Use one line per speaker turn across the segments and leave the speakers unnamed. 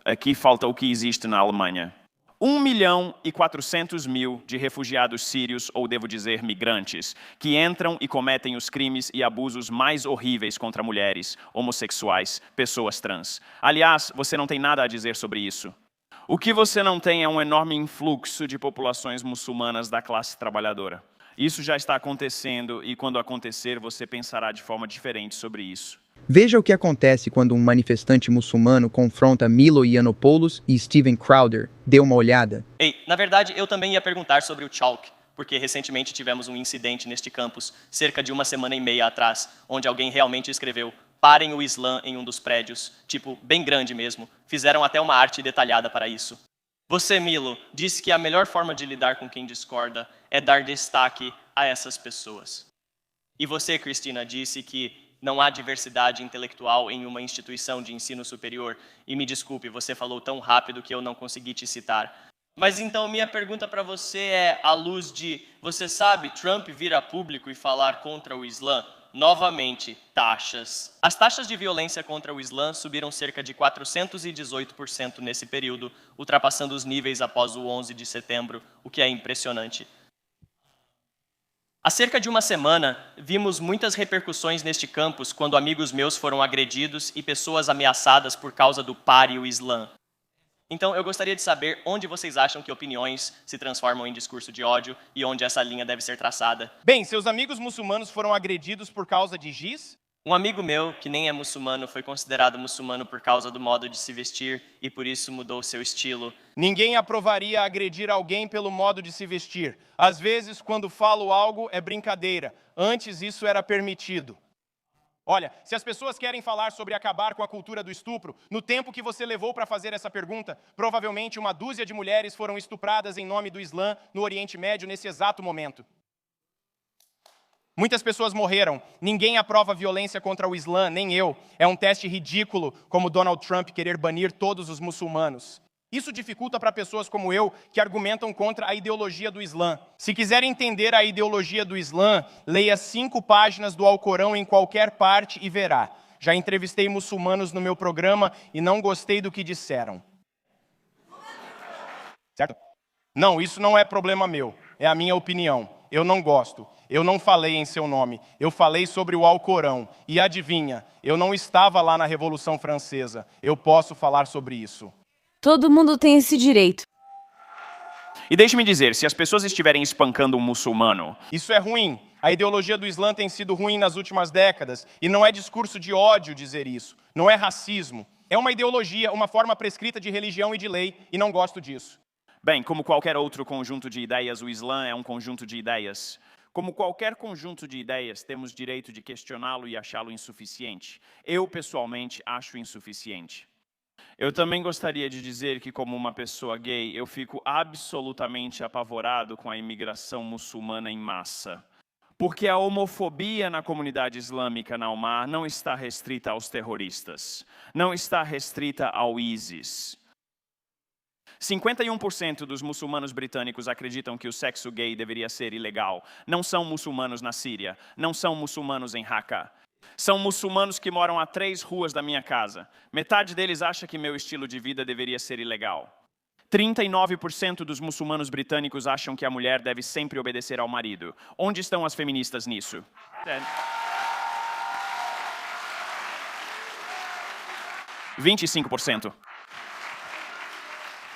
Aqui falta o que existe na Alemanha. 1.400.000 de refugiados sírios, ou devo dizer migrantes, que entram e cometem os crimes e abusos mais horríveis contra mulheres, homossexuais, pessoas trans. Aliás, você não tem nada a dizer sobre isso. O que você não tem é um enorme influxo de populações muçulmanas da classe trabalhadora. Isso já está acontecendo e, quando acontecer, você pensará de forma diferente sobre isso.
Veja o que acontece quando um manifestante muçulmano confronta Milo Yiannopoulos e Steven Crowder. Dê uma olhada.
Ei, na verdade, eu também ia perguntar sobre o Chalk, porque recentemente tivemos um incidente neste campus, cerca de 1,5 atrás, onde alguém realmente escreveu "Parem o Islã" em um dos prédios, tipo, bem grande mesmo. Fizeram até uma arte detalhada para isso. Você, Milo, disse que a melhor forma de lidar com quem discorda é dar destaque a essas pessoas. E você, Cristina, disse que não há diversidade intelectual em uma instituição de ensino superior. E me desculpe, você falou tão rápido que eu não consegui te citar. Mas então minha pergunta para você é, à luz de, você sabe, Trump vir a público e falar contra o Islã? Novamente, taxas. As taxas de violência contra o Islã subiram cerca de 418% nesse período, ultrapassando os níveis após o 11 de setembro, o que é impressionante. Há cerca de uma semana, vimos muitas repercussões neste campus quando amigos meus foram agredidos e pessoas ameaçadas por causa do Pare o Islã. Então, eu gostaria de saber onde vocês acham que opiniões se transformam em discurso de ódio e onde essa linha deve ser traçada.
Bem, seus amigos muçulmanos foram agredidos por causa de giz?
Um amigo meu, que nem é muçulmano, foi considerado muçulmano por causa do modo de se vestir e por isso mudou seu estilo.
Ninguém aprovaria agredir alguém pelo modo de se vestir. Às vezes, quando falo algo, é brincadeira. Antes, isso era permitido. Olha, se as pessoas querem falar sobre acabar com a cultura do estupro, no tempo que você levou para fazer essa pergunta, provavelmente 1 dúzia de mulheres foram estupradas em nome do Islã no Oriente Médio nesse exato momento. Muitas pessoas morreram. Ninguém aprova violência contra o Islã, nem eu. É um teste ridículo, como Donald Trump querer banir todos os muçulmanos. Isso dificulta para pessoas como eu, que argumentam contra a ideologia do Islã. Se quiser entender a ideologia do Islã, leia 5 páginas do Alcorão em qualquer parte e verá. Já entrevistei muçulmanos no meu programa e não gostei do que disseram. Certo? Não, isso não é problema meu. É a minha opinião. Eu não gosto. Eu não falei em seu nome. Eu falei sobre o Alcorão. E adivinha, eu não estava lá na Revolução Francesa. Eu posso falar sobre isso.
Todo mundo tem esse direito.
E deixe-me dizer, se as pessoas estiverem espancando um muçulmano...
Isso é ruim. A ideologia do Islã tem sido ruim nas últimas décadas. E não é discurso de ódio dizer isso. Não é racismo. É uma ideologia, uma forma prescrita de religião e de lei. E não gosto disso.
Bem, como qualquer outro conjunto de ideias, o Islã é um conjunto de ideias. Como qualquer conjunto de ideias, temos direito de questioná-lo e achá-lo insuficiente. Eu, pessoalmente, acho insuficiente. Eu também gostaria de dizer que, como uma pessoa gay, eu fico absolutamente apavorado com a imigração muçulmana em massa. Porque a homofobia na comunidade islâmica na Almar não está restrita aos terroristas. Não está restrita ao ISIS. 51% dos muçulmanos britânicos acreditam que o sexo gay deveria ser ilegal. Não são muçulmanos na Síria. Não são muçulmanos em Raqqa. São muçulmanos que moram a 3 ruas da minha casa. Metade deles acha que meu estilo de vida deveria ser ilegal. 39% dos muçulmanos britânicos acham que a mulher deve sempre obedecer ao marido. Onde estão as feministas nisso? 25%.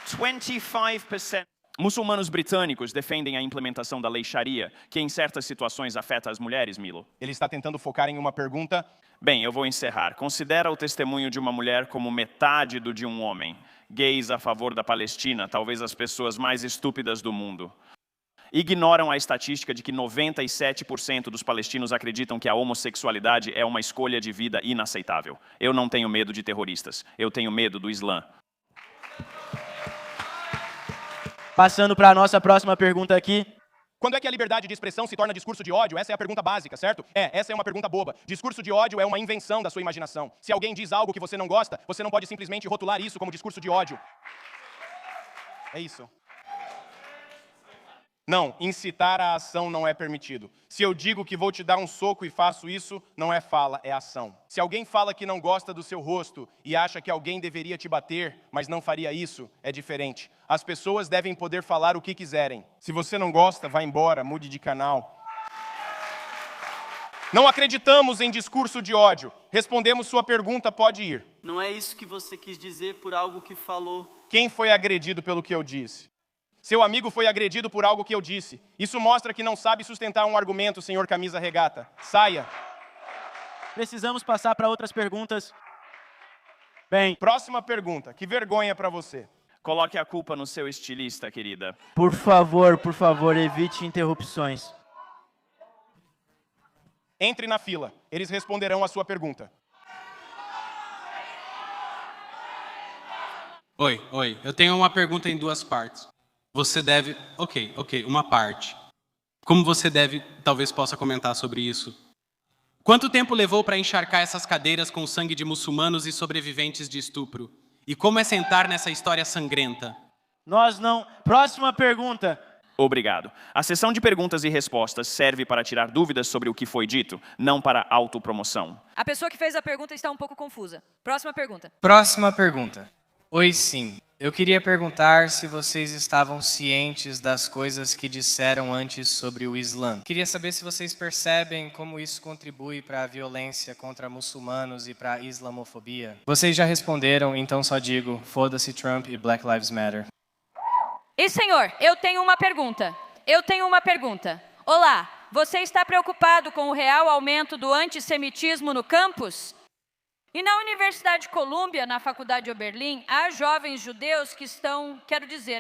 25%. Muçulmanos britânicos defendem a implementação da lei Sharia, que em certas situações afeta as mulheres, Milo.
Ele está tentando focar em uma pergunta.
Bem, eu vou encerrar. Considera o testemunho de uma mulher como metade do de um homem. Gays a favor da Palestina, talvez as pessoas mais estúpidas do mundo. Ignoram a estatística de que 97% dos palestinos acreditam que a homossexualidade é uma escolha de vida inaceitável. Eu não tenho medo de terroristas. Eu tenho medo do Islã.
Passando para a nossa próxima pergunta aqui.
Quando é que a liberdade de expressão se torna discurso de ódio? Essa é a pergunta básica, certo? Essa é uma pergunta boba. Discurso de ódio é uma invenção da sua imaginação. Se alguém diz algo que você não gosta, você não pode simplesmente rotular isso como discurso de ódio. É isso. Não, incitar a ação não é permitido. Se eu digo que vou te dar um soco e faço isso, não é fala, é ação. Se alguém fala que não gosta do seu rosto e acha que alguém deveria te bater, mas não faria isso, é diferente. As pessoas devem poder falar o que quiserem. Se você não gosta, vá embora, mude de canal. Não acreditamos em discurso de ódio. Respondemos sua pergunta, pode ir.
Não é isso que você quis dizer por algo que falou.
Quem foi agredido pelo que eu disse? Seu amigo foi agredido por algo que eu disse. Isso mostra que não sabe sustentar um argumento, senhor camisa regata. Saia.
Precisamos passar para outras perguntas. Bem,
Próxima pergunta. Que vergonha para você.
Coloque a culpa no seu estilista, querida.
por favor, evite interrupções.
Entre na fila. Eles responderão a sua pergunta.
Oi. Eu tenho uma pergunta em duas partes. Você deve... Ok, uma parte. Como você deve... Talvez possa comentar sobre isso. Quanto tempo levou para encharcar essas cadeiras com sangue de muçulmanos e sobreviventes de estupro? E como é sentar nessa história sangrenta?
Nós não... Próxima pergunta.
Obrigado. A sessão de perguntas e respostas serve para tirar dúvidas sobre o que foi dito, não para autopromoção.
A pessoa que fez a pergunta está um pouco confusa. Próxima pergunta.
Próxima pergunta. Oi, sim. Eu queria perguntar se vocês estavam cientes das coisas que disseram antes sobre o Islã. Queria saber se vocês percebem como isso contribui para a violência contra muçulmanos e para a islamofobia. Vocês já responderam, então só digo, foda-se Trump e Black Lives Matter.
E senhor, eu tenho uma pergunta. Olá, você está preocupado com o real aumento do antissemitismo no campus? E na Universidade de Colômbia, na Faculdade Oberlin, há jovens judeus que estão,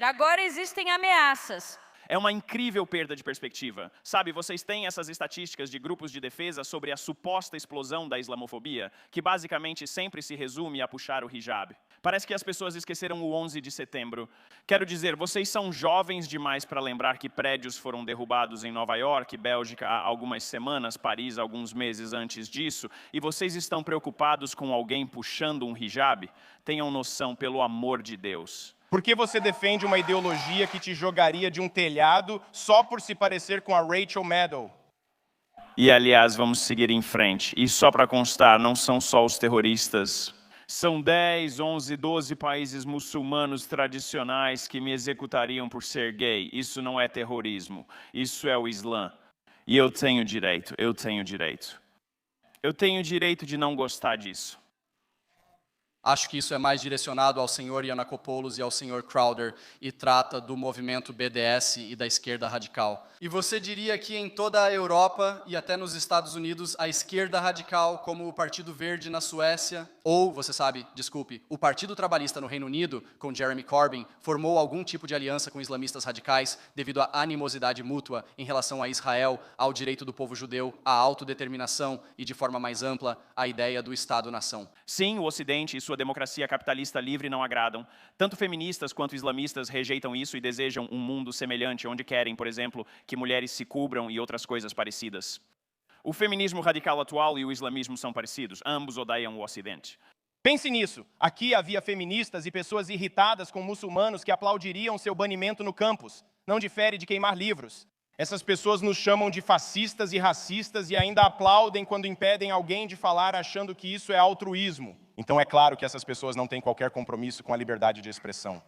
agora existem ameaças.
É uma incrível perda de perspectiva. Sabe, vocês têm essas estatísticas de grupos de defesa sobre a suposta explosão da islamofobia, que basicamente sempre se resume a puxar o hijab. Parece que as pessoas esqueceram o 11 de setembro. Quero dizer, vocês são jovens demais para lembrar que prédios foram derrubados em Nova York, Bélgica há algumas semanas, Paris alguns meses antes disso, e vocês estão preocupados com alguém puxando um hijab? Tenham noção, pelo amor de Deus.
Por que você defende uma ideologia que te jogaria de um telhado só por se parecer com a Rachel Maddow?
E, aliás, vamos seguir em frente. E só para constar, não são só os terroristas. São 10, 11, 12 países muçulmanos tradicionais que me executariam por ser gay. Isso não é terrorismo. Isso é o Islã. E eu tenho direito. Eu tenho direito de não gostar disso.
Acho que isso é mais direcionado ao senhor Yiannopoulos e ao senhor Crowder e trata do movimento BDS e da esquerda radical. E você diria que em toda a Europa e até nos Estados Unidos, a esquerda radical, como o Partido Verde na Suécia, ou, o Partido Trabalhista no Reino Unido, com Jeremy Corbyn, formou algum tipo de aliança com islamistas radicais devido à animosidade mútua em relação a Israel, ao direito do povo judeu, à autodeterminação e, de forma mais ampla, à ideia do Estado-nação.
Sim, o Ocidente e sua democracia capitalista livre não agradam. Tanto feministas quanto islamistas rejeitam isso e desejam um mundo semelhante, onde querem, por exemplo, que mulheres se cubram e outras coisas parecidas. O feminismo radical atual e o islamismo são parecidos. Ambos odeiam o Ocidente.
Pense nisso. Aqui havia feministas e pessoas irritadas com muçulmanos que aplaudiriam seu banimento no campus. Não difere de queimar livros. Essas pessoas nos chamam de fascistas e racistas e ainda aplaudem quando impedem alguém de falar achando que isso é altruísmo. Então é claro que essas pessoas não têm qualquer compromisso com a liberdade de expressão.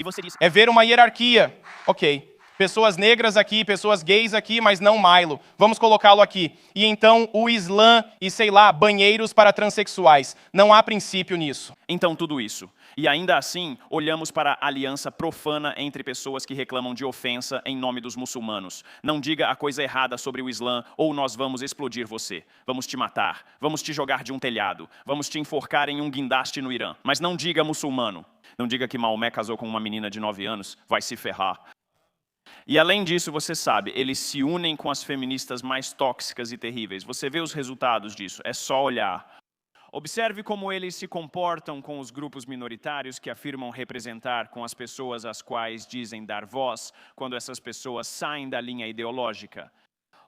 E você diz...
É ver uma hierarquia. Ok. Pessoas negras aqui, pessoas gays aqui, mas não Milo. Vamos colocá-lo aqui. E então o Islã e, banheiros para transexuais. Não há princípio nisso.
Então tudo isso. E ainda assim, olhamos para a aliança profana entre pessoas que reclamam de ofensa em nome dos muçulmanos. Não diga a coisa errada sobre o Islã ou nós vamos explodir você. Vamos te matar. Vamos te jogar de um telhado. Vamos te enforcar em um guindaste no Irã. Mas não diga muçulmano. Não diga que Maomé casou com uma menina de 9 anos. Vai se ferrar. E além disso, você sabe, eles se unem com as feministas mais tóxicas e terríveis. Você vê os resultados disso, é só olhar. Observe como eles se comportam com os grupos minoritários que afirmam representar com as pessoas às quais dizem dar voz, quando essas pessoas saem da linha ideológica.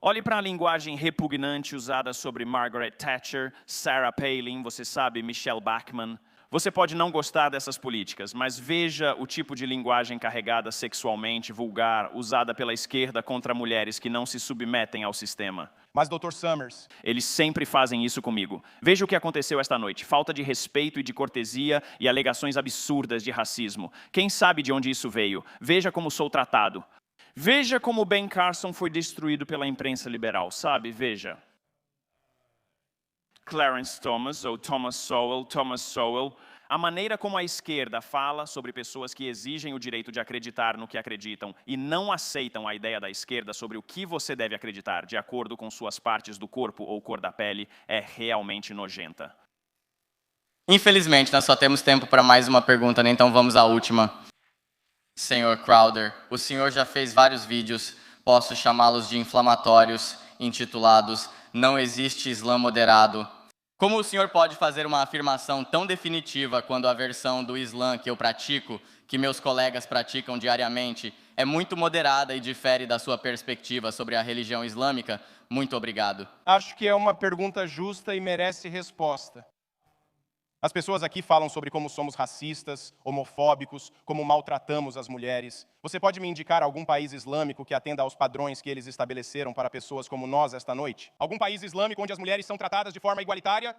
Olhe para a linguagem repugnante usada sobre Margaret Thatcher, Sarah Palin, você sabe, Michelle Bachmann. Você pode não gostar dessas políticas, mas veja o tipo de linguagem carregada sexualmente, vulgar, usada pela esquerda contra mulheres que não se submetem ao sistema.
Mas, Dr. Summers,
Eles sempre fazem isso comigo. Veja o que aconteceu esta noite. Falta de respeito e de cortesia e alegações absurdas de racismo. Quem sabe de onde isso veio? Veja como sou tratado. Veja como Ben Carson foi destruído pela imprensa liberal, sabe? Veja. Clarence Thomas, ou Thomas Sowell, a maneira como a esquerda fala sobre pessoas que exigem o direito de acreditar no que acreditam e não aceitam a ideia da esquerda sobre o que você deve acreditar de acordo com suas partes do corpo ou cor da pele é realmente nojenta.
Infelizmente, nós só temos tempo para mais uma pergunta, né? Então vamos à última. Senhor Crowder, o senhor já fez vários vídeos, posso chamá-los de inflamatórios, intitulados Não existe Islã moderado. Como o senhor pode fazer uma afirmação tão definitiva quando a versão do Islã que eu pratico, que meus colegas praticam diariamente, é muito moderada e difere da sua perspectiva sobre a religião islâmica? Muito obrigado.
acho que é uma pergunta justa e merece resposta. As pessoas aqui falam sobre como somos racistas, homofóbicos, como maltratamos as mulheres. Você pode me indicar algum país islâmico que atenda aos padrões que eles estabeleceram para pessoas como nós esta noite? Algum país islâmico onde as mulheres são tratadas de forma igualitária?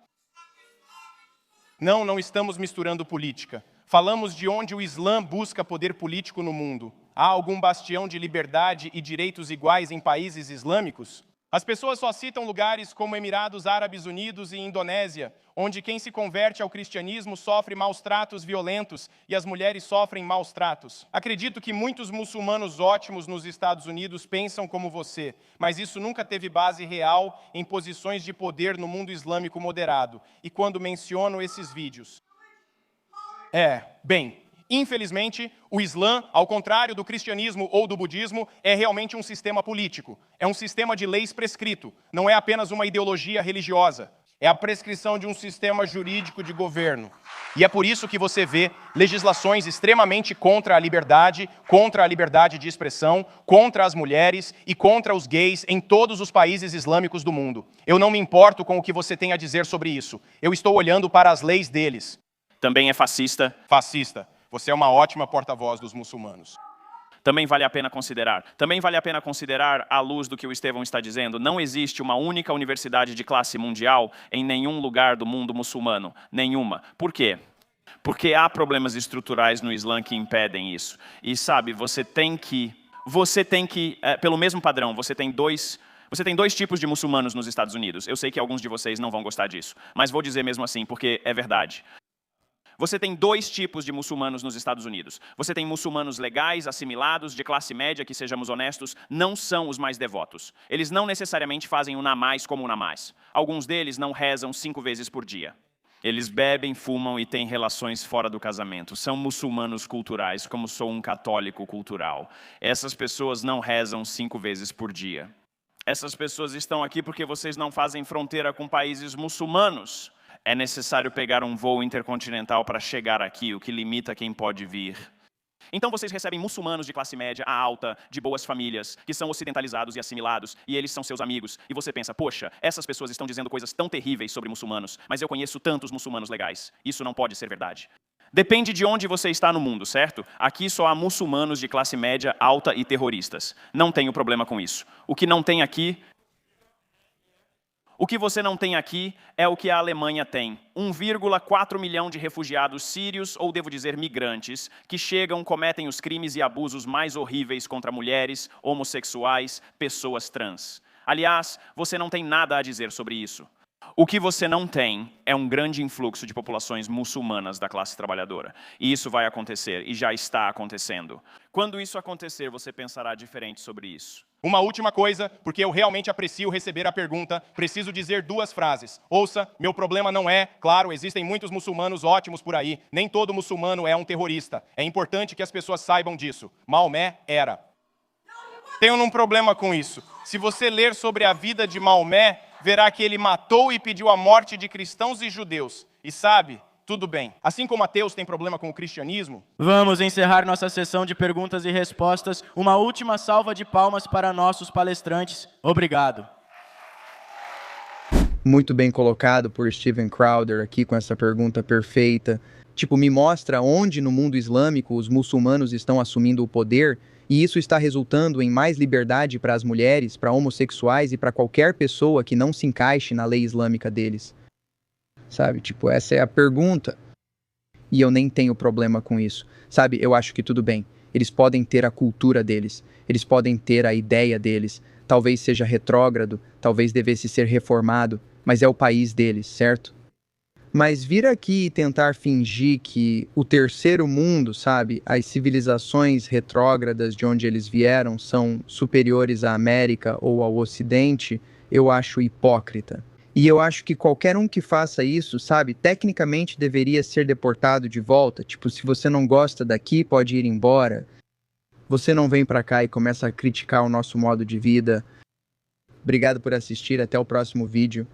Não estamos misturando política. Falamos de onde o Islã busca poder político no mundo. Há algum bastião de liberdade e direitos iguais em países islâmicos? As pessoas só citam lugares como Emirados Árabes Unidos e Indonésia, onde quem se converte ao cristianismo sofre maus tratos violentos e as mulheres sofrem maus tratos. Acredito que muitos muçulmanos ótimos nos Estados Unidos pensam como você, mas isso nunca teve base real em posições de poder no mundo islâmico moderado. E quando menciono esses vídeos... Infelizmente, o Islã, ao contrário do cristianismo ou do budismo, é realmente um sistema político. É um sistema de leis prescrito. Não é apenas uma ideologia religiosa. É a prescrição de um sistema jurídico de governo. E é por isso que você vê legislações extremamente contra a liberdade de expressão, contra as mulheres e contra os gays em todos os países islâmicos do mundo. Eu não me importo com o que você tem a dizer sobre isso. Eu estou olhando para as leis deles.
Também é fascista.
Fascista. Você é uma ótima porta-voz dos muçulmanos.
Também vale a pena considerar. Também vale a pena considerar, à luz do que o Estevão está dizendo, não existe uma única universidade de classe mundial em nenhum lugar do mundo muçulmano. Nenhuma. Por quê? Porque há problemas estruturais no Islã que impedem isso. E sabe, você tem que, pelo mesmo padrão, você tem dois tipos de muçulmanos nos Estados Unidos. Eu sei que alguns de vocês não vão gostar disso, mas vou dizer mesmo assim, porque é verdade. Você tem dois tipos de muçulmanos nos Estados Unidos. Você tem muçulmanos legais, assimilados, de classe média, que, sejamos honestos, não são os mais devotos. Eles não necessariamente fazem o namaz como o namaz. Alguns deles não rezam 5 vezes por dia. Eles bebem, fumam e têm relações fora do casamento. São muçulmanos culturais, como sou um católico cultural. Essas pessoas não rezam 5 vezes por dia. Essas pessoas estão aqui porque vocês não fazem fronteira com países muçulmanos. É necessário pegar um voo intercontinental para chegar aqui, o que limita quem pode vir. Então vocês recebem muçulmanos de classe média a alta, de boas famílias, que são ocidentalizados e assimilados, e eles são seus amigos. E você pensa, poxa, essas pessoas estão dizendo coisas tão terríveis sobre muçulmanos, mas eu conheço tantos muçulmanos legais. Isso não pode ser verdade. Depende de onde você está no mundo, certo? Aqui só há muçulmanos de classe média alta e terroristas. Não tenho problema com isso. O que você não tem aqui é o que a Alemanha tem. 1,4 milhão de refugiados sírios, ou devo dizer migrantes, que chegam, cometem os crimes e abusos mais horríveis contra mulheres, homossexuais, pessoas trans. Aliás, você não tem nada a dizer sobre isso. O que você não tem é um grande influxo de populações muçulmanas da classe trabalhadora. E isso vai acontecer, e já está acontecendo. Quando isso acontecer, você pensará diferente sobre isso.
Uma última coisa, porque eu realmente aprecio receber a pergunta, preciso dizer 2 frases. Ouça, meu problema não é, claro, existem muitos muçulmanos ótimos por aí, nem todo muçulmano é um terrorista. É importante que as pessoas saibam disso. Maomé era. Tenho um problema com isso. Se você ler sobre a vida de Maomé, verá que ele matou e pediu a morte de cristãos e judeus. E sabe, tudo bem. Assim como ateus têm problema com o cristianismo...
Vamos encerrar nossa sessão de perguntas e respostas. Uma última salva de palmas para nossos palestrantes. Obrigado.
Muito bem colocado por Steven Crowder aqui com essa pergunta perfeita. Tipo, me mostra onde no mundo islâmico os muçulmanos estão assumindo o poder e isso está resultando em mais liberdade para as mulheres, para homossexuais e para qualquer pessoa que não se encaixe na lei islâmica deles. Sabe? Tipo, essa é a pergunta. E eu nem tenho problema com isso. Sabe? Eu acho que tudo bem. Eles podem ter a cultura deles. Eles podem ter a ideia deles. Talvez seja retrógrado, talvez devesse ser reformado, mas é o país deles, certo? Mas vir aqui e tentar fingir que o terceiro mundo, sabe, as civilizações retrógradas de onde eles vieram são superiores à América ou ao Ocidente, eu acho hipócrita. E eu acho que qualquer um que faça isso, sabe, tecnicamente deveria ser deportado de volta. Tipo, se você não gosta daqui, pode ir embora. Você não vem pra cá e começa a criticar o nosso modo de vida. Obrigado por assistir, até o próximo vídeo.